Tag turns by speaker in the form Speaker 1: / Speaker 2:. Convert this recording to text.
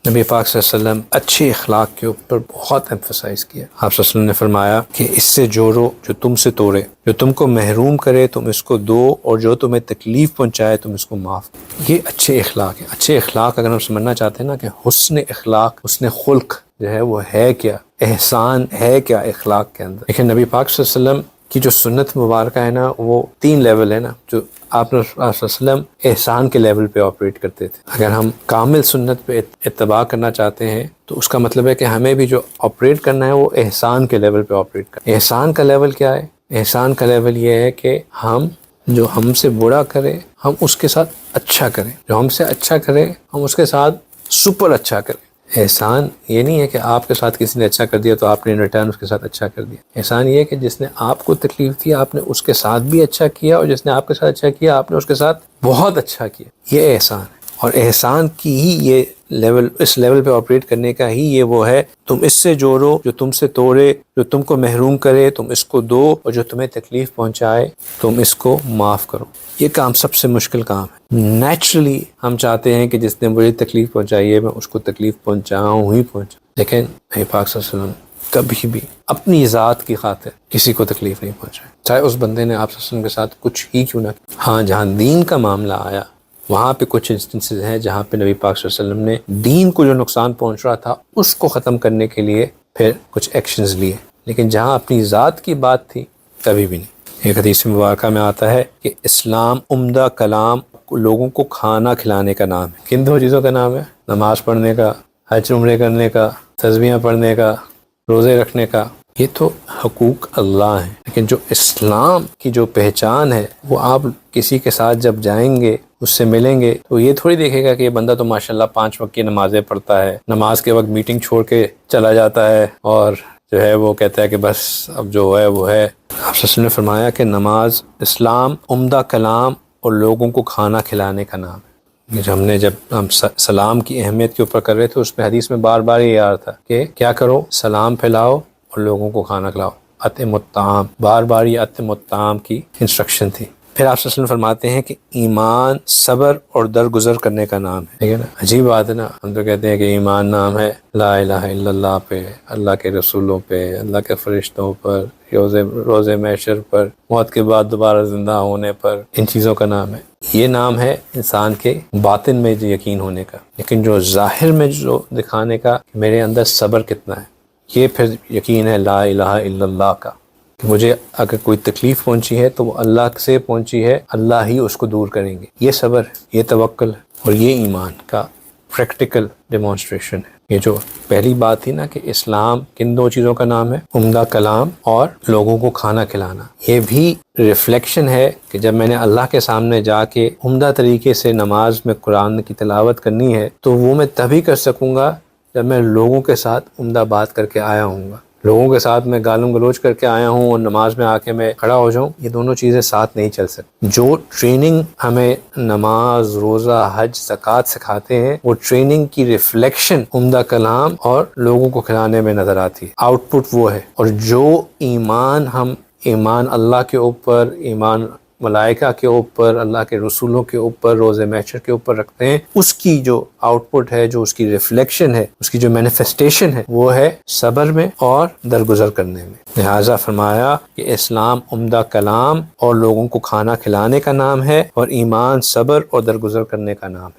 Speaker 1: نبی پاک صلی اللہ علیہ وسلم اچھے اخلاق کے اوپر بہت ایمفسائز کیا۔ آپ صلی اللہ علیہ وسلم نے فرمایا کہ اس سے جوڑو جو تم سے توڑے، جو تم کو محروم کرے تم اس کو دو، اور جو تمہیں تکلیف پہنچائے تم اس کو معاف کرو۔ یہ اچھے اخلاق ہیں۔ اچھے اخلاق اگر ہم سمجھنا چاہتے ہیں نا کہ حسن اخلاق، حسن خلق جو ہے وہ ہے کیا، احسان ہے کیا اخلاق کے اندر۔ لیکن نبی پاک صلی اللہ علیہ وسلم کی جو سنت مبارکہ ہے نا، وہ 3 لیول ہے نا، جو آپ صلی اللہ علیہ وسلم احسان کے لیول پہ آپریٹ کرتے تھے۔ اگر ہم کامل سنت پہ اتباع کرنا چاہتے ہیں تو اس کا مطلب ہے کہ ہمیں بھی جو آپریٹ کرنا ہے وہ احسان کے لیول پہ آپریٹ کرنا ہے۔ احسان کا لیول کیا ہے؟ احسان کا لیول یہ ہے کہ جو ہم سے برا کرے ہم اس کے ساتھ اچھا کریں، جو ہم سے اچھا کرے ہم اس کے ساتھ سپر اچھا کریں۔ احسان یہ نہیں ہے کہ آپ کے ساتھ کسی نے اچھا کر دیا تو آپ نے ان ریٹرن اس کے ساتھ اچھا کر دیا۔ احسان یہ ہے کہ جس نے آپ کو تکلیف دی آپ نے اس کے ساتھ بھی اچھا کیا، اور جس نے آپ کے ساتھ اچھا کیا آپ نے اس کے ساتھ بہت اچھا کیا۔ یہ احسان ہے، اور احسان کی ہی یہ لیول، اس لیول پہ آپریٹ کرنے کا ہی یہ وہ ہے، تم اس سے جوڑو جو تم سے توڑے، جو تم کو محروم کرے تم اس کو دو، اور جو تمہیں تکلیف پہنچائے تم اس کو معاف کرو۔ یہ کام سب سے مشکل کام ہے۔ نیچرلی ہم چاہتے ہیں کہ جس نے مجھے تکلیف پہنچائی ہے میں اس کو تکلیف پہنچاؤں ہی پہنچاؤں، لیکن نبی پاک صلی اللہ علیہ وسلم کبھی بھی اپنی ذات کی خاطر کسی کو تکلیف نہیں پہنچائی، چاہے اس بندے نے آپ صلی اللہ علیہ وسلم کے ساتھ کچھ ہی کیوں نہ کیا۔ ہاں، جہاں دین کا معاملہ آیا وہاں پہ کچھ انسٹنسز ہیں جہاں پہ نبی پاک صلی اللہ علیہ وسلم نے دین کو جو نقصان پہنچ رہا تھا اس کو ختم کرنے کے لیے پھر کچھ ایکشنز لیے، لیکن جہاں اپنی ذات کی بات تھی کبھی بھی نہیں۔ ایک حدیث مبارکہ میں آتا ہے کہ اسلام عمدہ کلام لوگوں کو کھانا کھلانے کا نام ہے۔ کن 2 چیزوں کا نام ہے؟ نماز پڑھنے کا، حج عمرے کرنے کا، تسبیحاں پڑھنے کا، روزے رکھنے کا۔ یہ تو حقوق اللہ ہیں، لیکن جو اسلام کی جو پہچان ہے وہ آپ کسی کے ساتھ جب جائیں گے اس سے ملیں گے تو یہ تھوڑی دیکھے گا کہ یہ بندہ تو ماشاءاللہ 5 وقت کی نمازیں پڑھتا ہے، نماز کے وقت میٹنگ چھوڑ کے چلا جاتا ہے اور جو ہے وہ کہتا ہے کہ بس اب جو ہے وہ ہے۔ آپ صلی اللہ علیہ وسلم نے فرمایا کہ نماز اسلام عمدہ کلام اور لوگوں کو کھانا کھلانے کا نام ہے۔ جب ہم سلام کی اہمیت کے اوپر کر رہے تھے اس میں حدیث میں بار بار یہ آ رہا تھا کہ کیا کرو، سلام پھیلاؤ اور لوگوں کو کھانا کھلاؤ، اطعم الطعام، بار بار یہ اطعم الطعام کی انسٹرکشن تھی۔ پھر آپ صلی اللہ علیہ وسلم فرماتے ہیں کہ ایمان صبر اور درگزر کرنے کا نام ہے۔ ٹھیک ہے نا، عجیب بات ہے نا، ہم تو کہتے ہیں کہ ایمان نام ہے لا الہ الا اللہ پہ، اللہ کے رسولوں پہ، اللہ کے فرشتوں پر، روز محشر پر، موت کے بعد دوبارہ زندہ ہونے پر، ان چیزوں کا نام ہے۔ یہ نام ہے انسان کے باطن میں جو یقین ہونے کا، لیکن جو ظاہر میں جو دکھانے کا میرے اندر صبر کتنا ہے، یہ پھر یقین ہے لا الہ الا اللہ کا، کہ مجھے اگر کوئی تکلیف پہنچی ہے تو وہ اللہ سے پہنچی ہے، اللہ ہی اس کو دور کریں گے۔ یہ صبر ہے، یہ توکل ہے، اور یہ ایمان کا پریکٹیکل ڈیمانسٹریشن ہے۔ یہ جو پہلی بات تھی نا کہ اسلام کن 2 چیزوں کا نام ہے، عمدہ کلام اور لوگوں کو کھانا کھلانا، یہ بھی ریفلیکشن ہے کہ جب میں نے اللہ کے سامنے جا کے عمدہ طریقے سے نماز میں قرآن کی تلاوت کرنی ہے تو وہ میں تبھی کر سکوں گا جب میں لوگوں کے ساتھ عمدہ بات کر کے آیا ہوں گا۔ لوگوں کے ساتھ میں گالم گلوچ کر کے آیا ہوں اور نماز میں آ کے میں کھڑا ہو جاؤں، یہ دونوں چیزیں ساتھ نہیں چل سکتی۔ جو ٹریننگ ہمیں نماز، روزہ، حج، زکوٰۃ سکھاتے ہیں وہ ٹریننگ کی ریفلیکشن عمدہ کلام اور لوگوں کو کھلانے میں نظر آتی ہے، آؤٹ پٹ وہ ہے۔ اور جو ایمان اللہ کے اوپر، ایمان ملائکہ کے اوپر، اللہ کے رسولوں کے اوپر، روز محشر کے اوپر رکھتے ہیں، اس کی جو آؤٹ پٹ ہے، جو اس کی ریفلیکشن ہے، اس کی جو مینیفیسٹیشن ہے وہ ہے صبر میں اور درگزر کرنے میں۔ لہٰذا فرمایا کہ اسلام عمدہ کلام اور لوگوں کو کھانا کھلانے کا نام ہے، اور ایمان صبر اور درگزر کرنے کا نام ہے۔